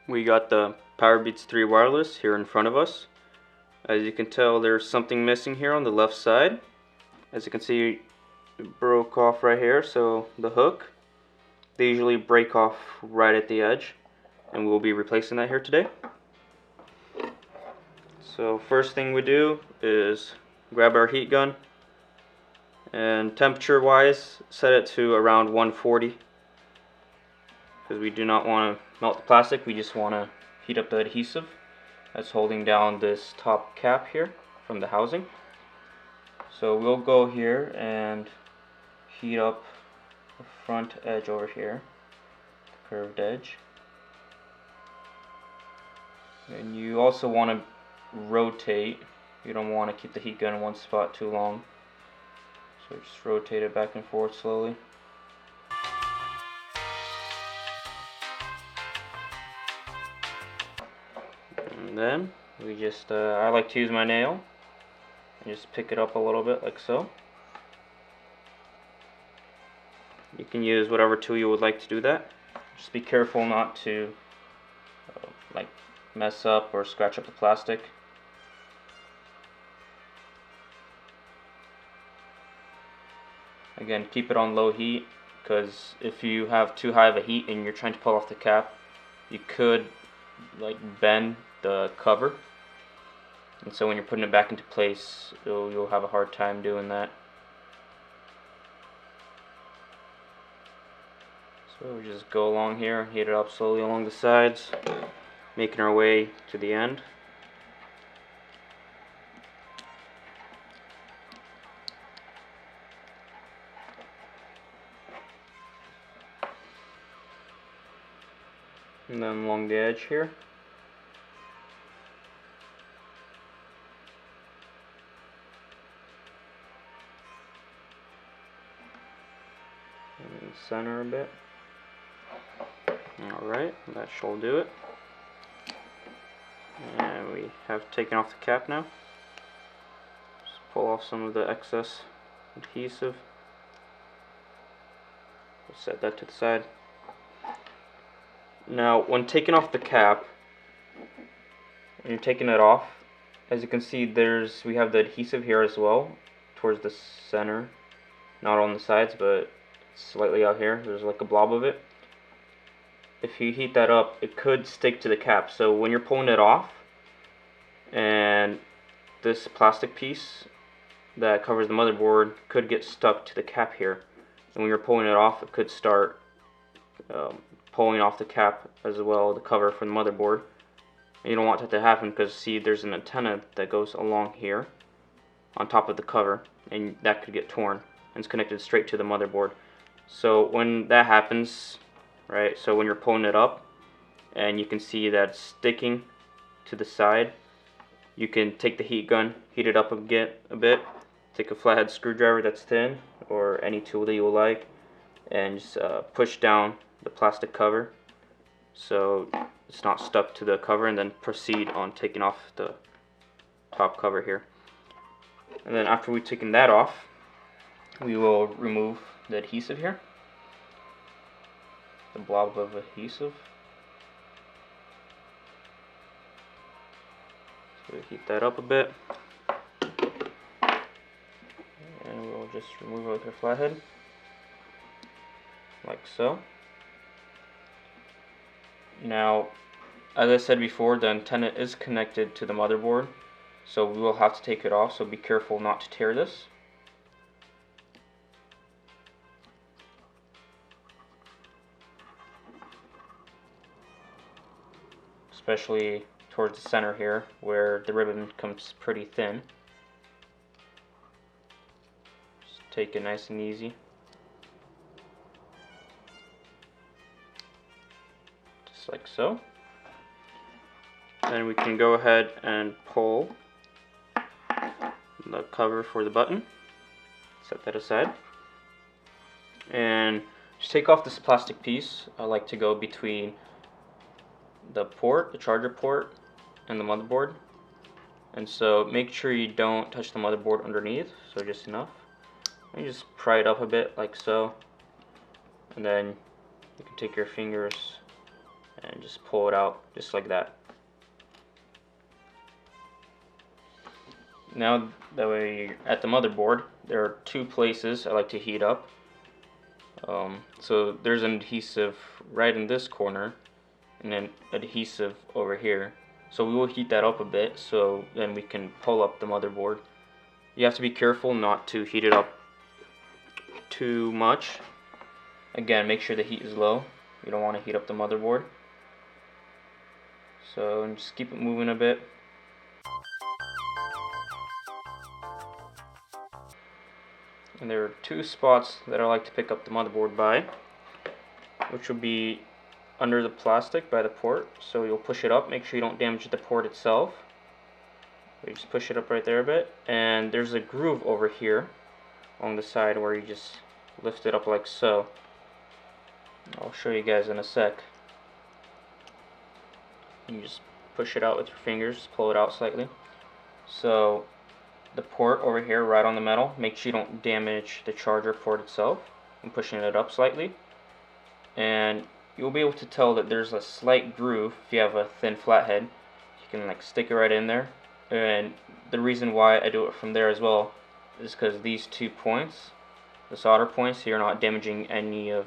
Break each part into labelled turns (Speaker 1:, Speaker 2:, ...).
Speaker 1: We got the PowerBeats 3 wireless here in front of us. As you can tell, there's something missing here on the left side. As you can see, it broke off right here, so the hook, they usually break off right at the edge, and we'll be replacing that here today. So first thing we do is grab our heat gun, and temperature wise set it to around 140, because we do not want to melt the plastic, we just want to heat up the adhesive that's holding down this top cap here from the housing. So we'll go here and heat up the front edge over here, the curved edge. And you also want to rotate. You don't want to keep the heat gun in one spot too long. So just rotate it back and forth slowly. And then we just, I like to use my nail and just pick it up a little bit like so. You can use whatever tool you would like to do that. Just be careful not to like mess up or scratch up the plastic. Again, keep it on low heat, because if you have too high of a heat and you're trying to pull off the cap, you could like bend the cover, and so when you're putting it back into place, you'll have a hard time doing that. So we just go along here and heat it up slowly along the sides, making our way to the end. And then along the edge here. And center a bit. Alright, that should do it. And we have taken off the cap now. Just pull off some of the excess adhesive. We'll set that to the side. Now, when taking off the cap, and you're taking it off, as you can see, we have the adhesive here as well, towards the center, not on the sides, but slightly out here. There's like a blob of it. If you heat that up, it could stick to the cap. So when you're pulling it off, and this plastic piece that covers the motherboard could get stuck to the cap here, and when you're pulling it off, it could start pulling off the cap as well, the cover for the motherboard. And you don't want that to happen, because see, there's an antenna that goes along here on top of the cover, and that could get torn, and it's connected straight to the motherboard. So when that happens, right, so when you're pulling it up and you can see that it's sticking to the side, you can take the heat gun, heat it up a bit, take a flathead screwdriver that's thin, or any tool that you would like, and just push down the plastic cover so it's not stuck to the cover, and then proceed on taking off the top cover here. And then after we've taken that off, we will remove the adhesive here, the blob of adhesive. So we heat that up a bit, and we'll just remove it with our flathead like so. Now, as I said before, the antenna is connected to the motherboard, so we will have to take it off, so be careful not to tear this. Especially towards the center here, where the ribbon comes pretty thin. Just take it nice and easy. Like so. Then we can go ahead and pull the cover for the button, set that aside, and just take off this plastic piece. I like to go between the charger port, and the motherboard, and so make sure you don't touch the motherboard underneath, so just enough, and you just pry it up a bit like so, and then you can take your fingers and just pull it out just like that. Now that we're at the motherboard, there are two places I like to heat up. So there's an adhesive right in this corner and then adhesive over here. So we will heat that up a bit so then we can pull up the motherboard. You have to be careful not to heat it up too much. Again, make sure the heat is low. You don't want to heat up the motherboard. So just keep it moving a bit. And there are two spots that I like to pick up the motherboard by, which will be under the plastic by the port. So you'll push it up, make sure you don't damage the port itself. You just push it up right there a bit, and there's a groove over here on the side where you just lift it up like so. I'll show you guys in a sec. You just push it out with your fingers, pull it out slightly. So the port over here right on the metal, make sure you don't damage the charger port itself. I'm pushing it up slightly, and you'll be able to tell that there's a slight groove. If you have a thin flathead, you can like stick it right in there. And the reason why I do it from there as well is because these 2 points, the solder points, you're not damaging any of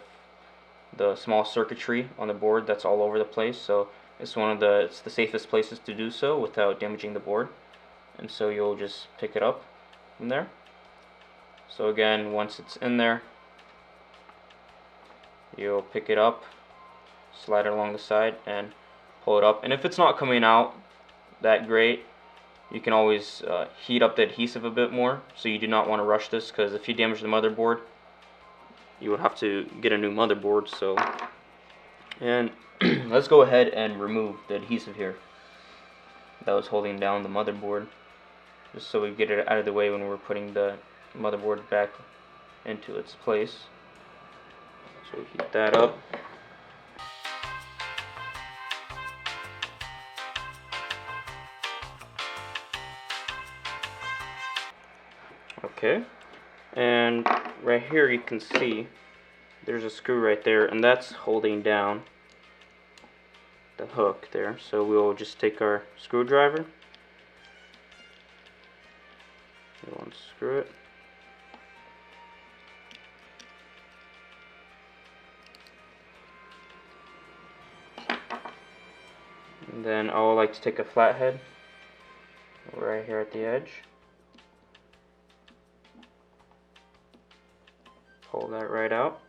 Speaker 1: the small circuitry on the board that's all over the place. So it's the safest places to do so without damaging the board. And so you'll just pick it up from there. So again, once it's in there, you'll pick it up, slide it along the side, and pull it up. And if it's not coming out that great, you can always heat up the adhesive a bit more. So you do not want to rush this, because if you damage the motherboard, you would have to get a new motherboard. So, and let's go ahead and remove the adhesive here that was holding down the motherboard, just so we get it out of the way when we're putting the motherboard back into its place. So we heat that up. Okay, and right here you can see there's a screw right there, and that's holding down the hook there. So we'll just take our screwdriver, we'll unscrew it, and then I would like to take a flathead right here at the edge, pull that right out.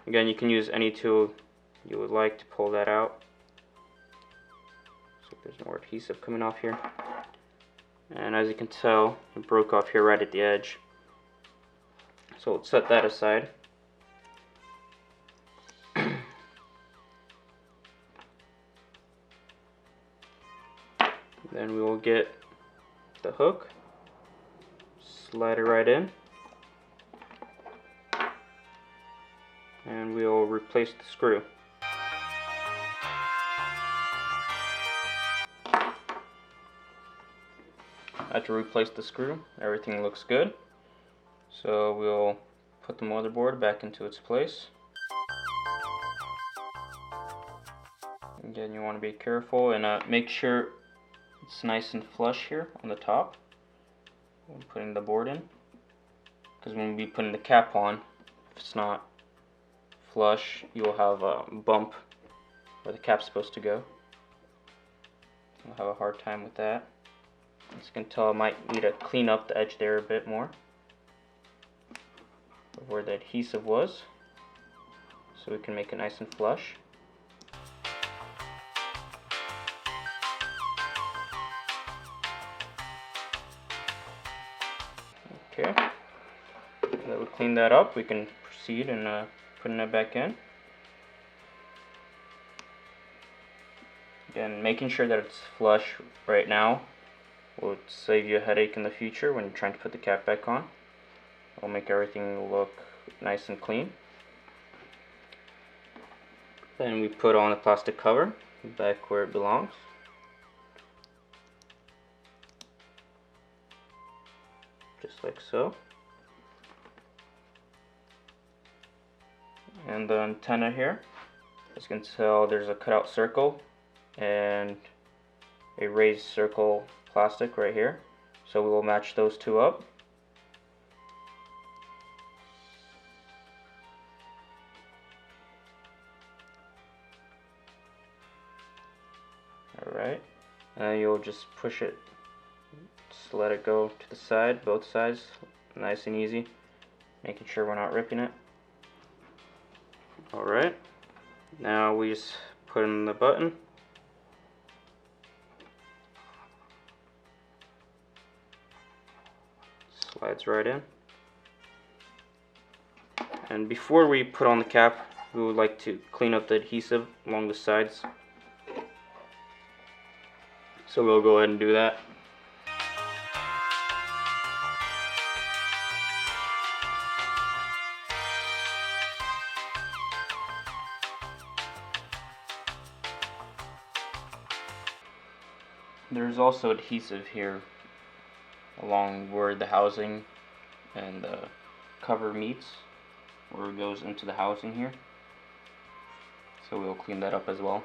Speaker 1: Again, you can use any tool you would like to pull that out. So there's more adhesive coming off here, and as you can tell, it broke off here right at the edge. So let's set that aside. Then we will get the hook, slide it right in, and we'll replace the screw. After we replace the screw, everything looks good. So we'll put the motherboard back into its place. Again, you want to be careful and make sure it's nice and flush here on the top when putting the board in, because when we be putting the cap on, if it's not flush, you will have a bump where the cap's supposed to go. You'll have a hard time with that. As you can tell, I might need to clean up the edge there a bit more of where the adhesive was, so we can make it nice and flush. Okay, now that we clean that up, we can proceed and putting it back in. Again, making sure that it's flush right now will save you a headache in the future when you're trying to put the cap back on. It'll make everything look nice and clean. Then we put on the plastic cover back where it belongs. Just like so. And the antenna here As you can tell, there's a cutout circle and a raised circle plastic right here. So we will match those two up. Alright, and you'll just push it, just let it go to the side, both sides, nice and easy, making sure we're not ripping it. Alright, now we just put in the button. Slides right in. And before we put on the cap, we would like to clean up the adhesive along the sides. So we'll go ahead and do that. There's also adhesive here along where the housing and the cover meets, where it goes into the housing here. So we'll clean that up as well.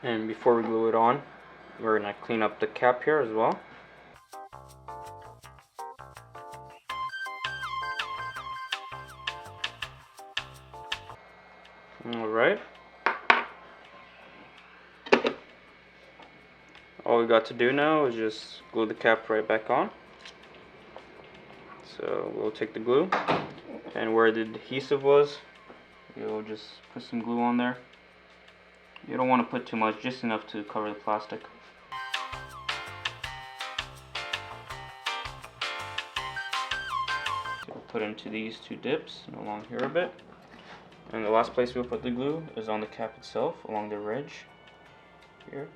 Speaker 1: And before we glue it on, we're going to clean up the cap here as well. Alright. All we got to do now is just glue the cap right back on. So we'll take the glue, and where the adhesive was, you'll just put some glue on there. You don't want to put too much, just enough to cover the plastic. So we'll put into these two dips and along here a bit. And the last place we'll put the glue is on the cap itself, along the ridge here.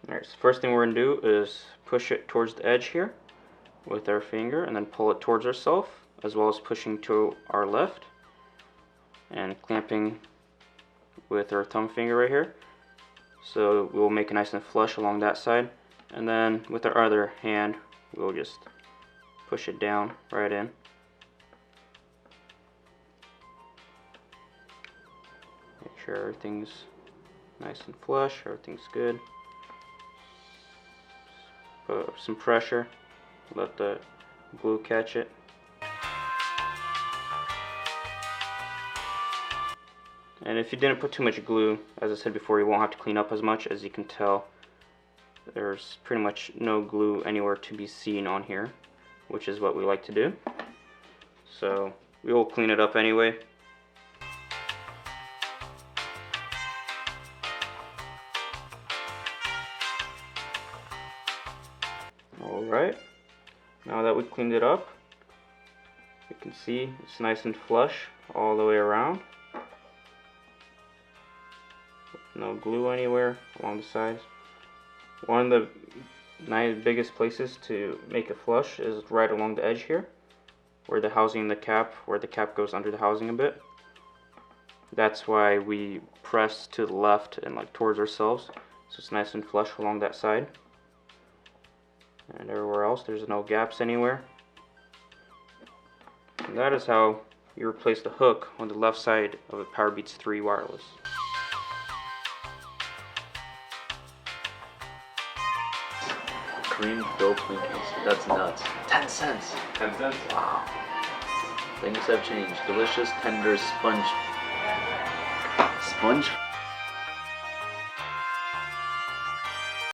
Speaker 1: Alright, so first thing we're going to do is push it towards the edge here with our finger, and then pull it towards ourselves, as well as pushing to our left and clamping with our thumb finger right here. So we'll make it nice and flush along that side, and then with our other hand we'll just push it down right in. Make sure everything's nice and flush, everything's good. Put some pressure, let the glue catch it. And if you didn't put too much glue, as I said before, you won't have to clean up as much. As you can tell, there's pretty much no glue anywhere to be seen on here, which is what we like to do. So we will clean it up anyway. Alright, now that we've cleaned it up, you can see it's nice and flush all the way around. No glue anywhere along the sides. One of the biggest places to make it flush is right along the edge here, where the housing and the cap, where the cap goes under the housing a bit. That's why we press to the left and like towards ourselves, so it's nice and flush along that side. And everywhere else there's no gaps anywhere. And that is how you replace the hook on the left side of a PowerBeats 3 wireless.
Speaker 2: Cream filled Twinkies. That's nuts. 10 cents.
Speaker 3: 10 cents?
Speaker 2: Wow. Things have changed. Delicious, tender sponge. Sponge?